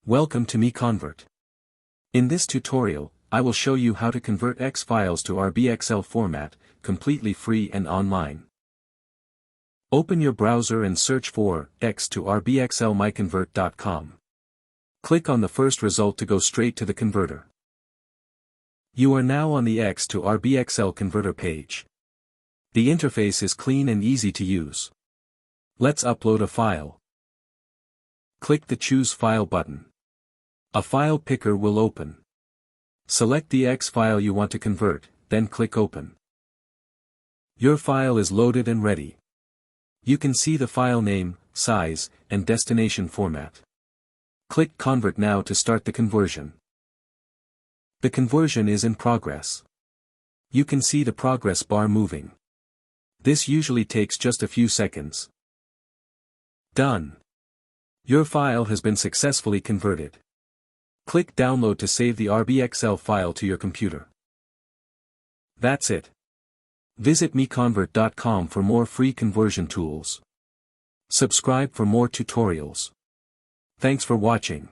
Welcome to MiConvert. In this tutorial, I will show you how to convert X files to RBXL format, completely free and online. Open your browser and search for X to RBXL MiConvert.com. Click on the first result to go straight to the converter. You are now on the X to RBXL converter page. The interface is clean and easy to use. Let's upload a file. Click the Choose File button. A file picker will open. Select the X file you want to convert, then click Open. Your file is loaded and ready. You can see the file name, size, and destination format. Click Convert now to start the conversion. The conversion is in progress. You can see the progress bar moving. This usually takes just a few seconds. Done. Your file has been successfully converted. Click Download to save the RBXL file to your computer. That's it. Visit MiConvert.com for more free conversion tools. Subscribe for more tutorials. Thanks for watching.